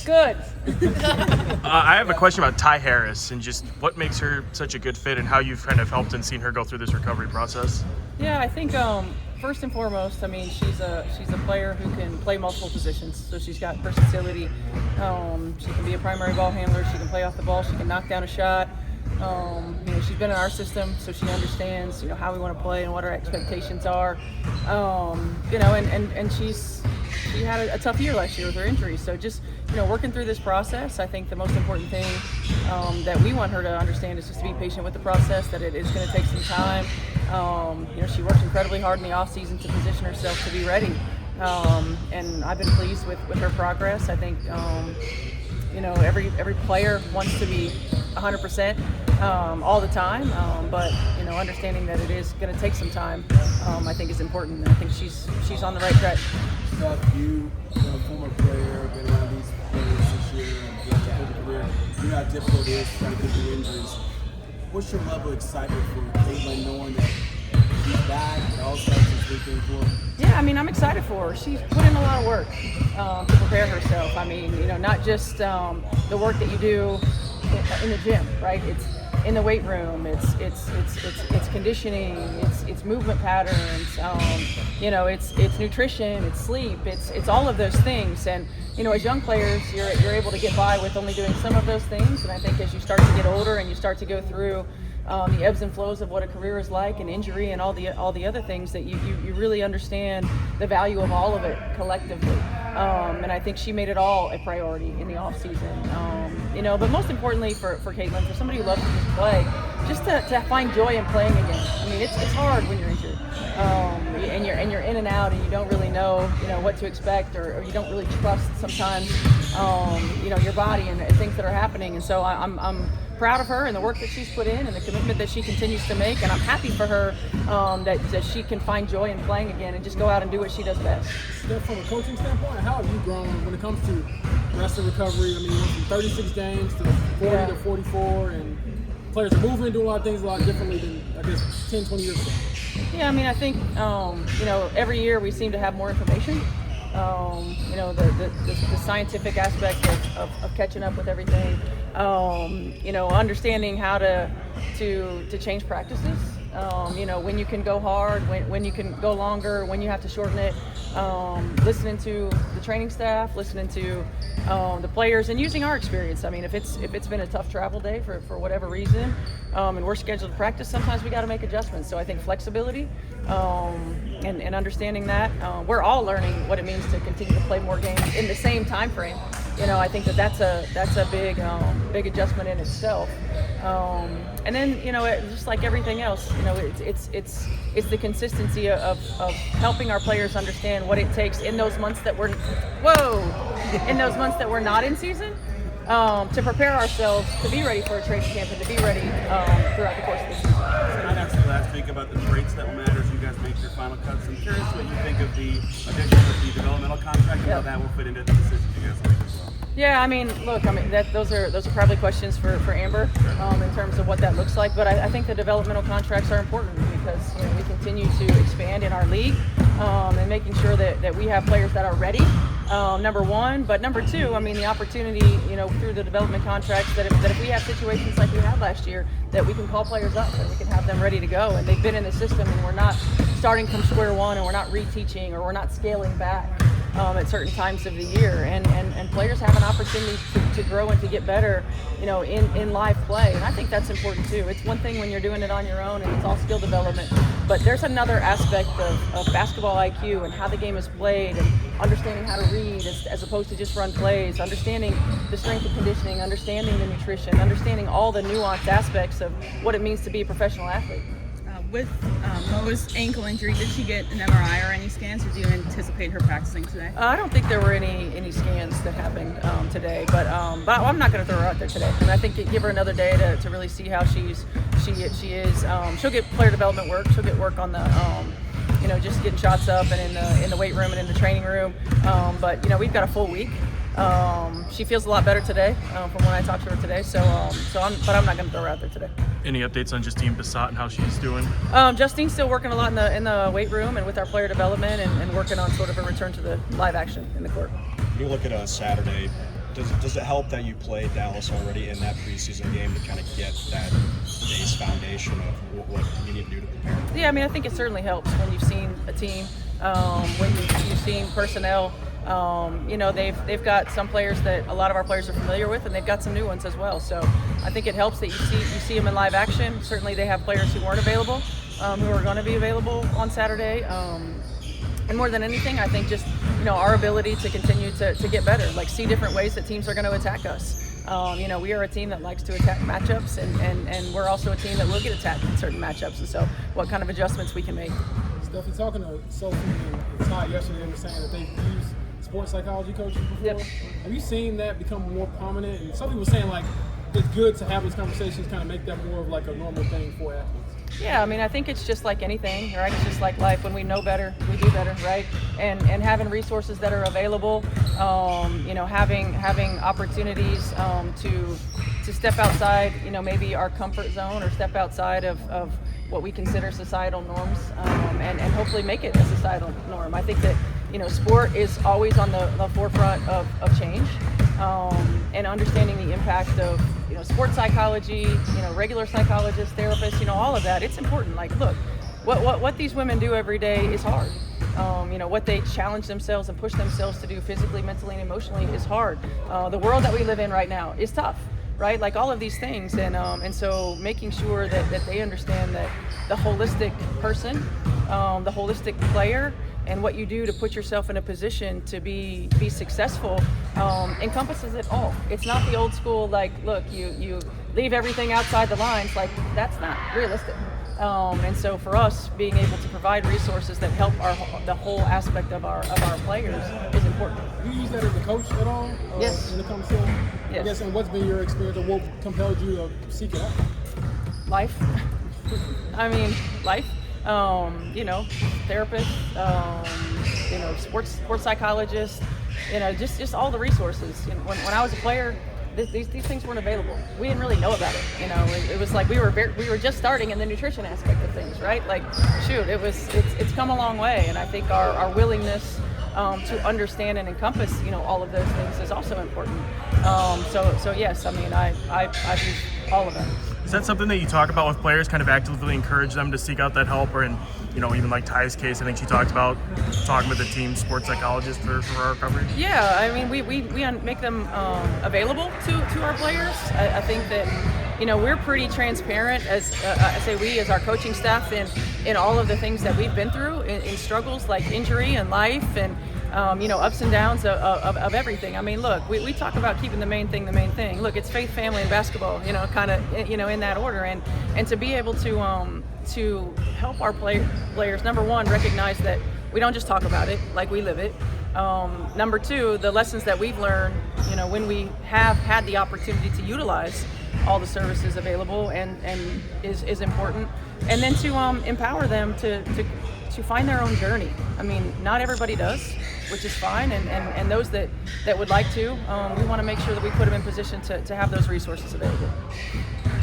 Good. I have a question about Ty Harris and just what makes her such a good fit and how you've kind of helped and seen her go through this recovery process. Yeah, I think first and foremost, I mean, she's a player who can play multiple positions. So she's got versatility. She can be a primary ball handler. She can play off the ball. She can knock down a shot. She's been in our system, so she understands, how we want to play and what our expectations are. And she had a tough year last year with her injury. So just, working through this process, I think the most important thing that we want her to understand is just to be patient with the process, that it is going to take some time. She worked incredibly hard in the off season to position herself to be ready. And I've been pleased with her progress. I think, every player wants to be 100% all the time, but understanding that it is going to take some time, I think is important. And I think she's on the right track. You, a former player, been around these players this year and throughout your whole career, you know how difficult it is trying to get through injuries. What's your level of excitement for Caitlin, knowing that she's back and all starts this weekend for her? Yeah, I mean, I'm excited for her. She's put in a lot of work to prepare herself. I mean, not just the work that you do in the gym, right? It's in the weight room. It's conditioning. It's movement patterns. It's nutrition. It's sleep. It's all of those things. And as young players, you're able to get by with only doing some of those things. And I think as you start to get older and you start to go through the ebbs and flows of what a career is like, and injury, and all the other things, that you really understand the value of all of it collectively. And I think she made it all a priority in the off season. But most importantly for Caitlin, for somebody who loves to just play, just to find joy in playing again. I mean, it's hard when you're injured, and you're in and out, and you don't really know what to expect, or you don't really trust sometimes your body and things that are happening. And so I'm proud of her and the work that she's put in and the commitment that she continues to make, and I'm happy for her that she can find joy in playing again and just go out and do what she does best. From a coaching standpoint, how have you grown when it comes to wrestling recovery? I mean, you went from 36 games to 40 to 44, and players are moving, doing a lot of things a lot differently than, I guess, 10, 20 years ago. Yeah, I mean, I think, every year we seem to have more information. The scientific aspect of catching up with everything, understanding how to change practices, when you can go hard, when you can go longer, when you have to shorten it, listening to the training staff, listening to the players, and using our experience. I mean, if it's been a tough travel day for whatever reason, and we're scheduled to practice, sometimes we got to make adjustments. So I think flexibility and understanding that we're all learning what it means to continue to play more games in the same time frame. I think that's a big adjustment in itself. And then just like everything else, it's the consistency of helping our players understand what it takes in those months that we're not in season, to prepare ourselves to be ready for a training camp and to be ready throughout the course of the season. I asked you last week about the traits that will matter as you guys make your final cuts. I'm curious what you think of the addition of the developmental contract and how that will fit into the decisions you guys make as well. Yeah, I mean, look, those are probably questions for Amber in terms of what that looks like. But I think the developmental contracts are important because we continue to expand in our league and making sure that we have players that are ready. Number one, but number two, I mean, the opportunity, through the development contracts that if we have situations like we had last year, that we can call players up and we can have them ready to go, and they've been in the system, and we're not starting from square one, and we're not reteaching, or we're not scaling back at certain times of the year, and players have an opportunity to grow and to get better, in live play, and I think that's important too. It's one thing when you're doing it on your own and it's all skill development, but there's another aspect of basketball IQ and how the game is played, and understanding how to read as opposed to just run plays, understanding the strength and conditioning, understanding the nutrition, understanding all the nuanced aspects of what it means to be a professional athlete. With Mo's ankle injury, did she get an MRI or any scans, or do you anticipate her practicing today? I don't think there were any scans that happened today, but I'm not going to throw her out there today. I mean, I think give her another day to really see how she is. She'll get player development work. She'll get work on the just getting shots up and in the weight room and in the training room. But we've got a full week. She feels a lot better today from when I talked to her today. But I'm not going to throw her out there today. Any updates on Justine Bissett and how she's doing? Justine's still working a lot in the weight room and with our player development and working on sort of a return to the live action in the court. You look at Saturday, Does it help that you played Dallas already in that preseason game to kind of get that base foundation of what you need to do to prepare? Yeah, I mean, I think it certainly helps when you've seen a team, when you've seen personnel. They've got some players that a lot of our players are familiar with, and they've got some new ones as well. So I think it helps that you see them in live action. Certainly, they have players who weren't available, who are going to be available on Saturday. And more than anything, I think just our ability to continue to get better, like see different ways that teams are going to attack us. We are a team that likes to attack matchups, and we're also a team that will get attacked in certain matchups. And so, what kind of adjustments we can make. Steph, you're talking to Sophie and Todd yesterday. They were saying that they've used sports psychology coaches before. Yep. Have you seen that become more prominent? And some people were saying like it's good to have these conversations, kind of make that more of like a normal thing for athletes. Yeah, I mean, I think it's just like anything, right? It's just like life. When we know better, we do better, right? And having resources that are available, having opportunities to step outside, maybe our comfort zone, or step outside of what we consider societal norms, and hopefully make it a societal norm. I think that sport is always on the forefront of change, and understanding the impact of sports psychology, regular psychologists, therapists, all of that. It's important. Like, look, what these women do every day is hard. What they challenge themselves and push themselves to do physically, mentally, and emotionally is hard. The world that we live in right now is tough, right? Like all of these things, and so making sure that they understand that the holistic person, the holistic player, and what you do to put yourself in a position to be successful encompasses it all. It's not the old school, like, look, you leave everything outside the lines. Like, that's not realistic. And so for us, being able to provide resources that help the whole aspect of our players is important. Do you use that as a coach at all? Yes. When it comes to, Yes. I guess, and what's been your experience, or what compelled you to seek it out? Life. I mean, life. Therapist, sports psychologist, just all the resources. When I was a player, these things weren't available. We didn't really know about it. It was like we were just starting in the nutrition aspect of things, right? Like, shoot, it's come a long way, and I think our willingness to understand and encompass, all of those things is also important. So yes, I mean, I've used all of them. Is that something that you talk about with players, kind of actively encourage them to seek out that help? Or in, even like Ty's case, I think she talked about talking with the team sports psychologist for our recovery? Yeah, I mean, we make them available to our players. I think that, we're pretty transparent, as I say we, as our coaching staff, in all of the things that we've been through, in struggles like injury and life, and ups and downs of everything. I mean, look, we talk about keeping the main thing. Look, it's faith, family, and basketball, kind of, in that order. And to be able to help our players, number one, recognize that we don't just talk about it, like we live it. Number two, the lessons that we've learned, when we have had the opportunity to utilize all the services available and is important. And then to empower them to find their own journey. I mean, not everybody does, which is fine, and those that would like to, we want to make sure that we put them in position to have those resources available.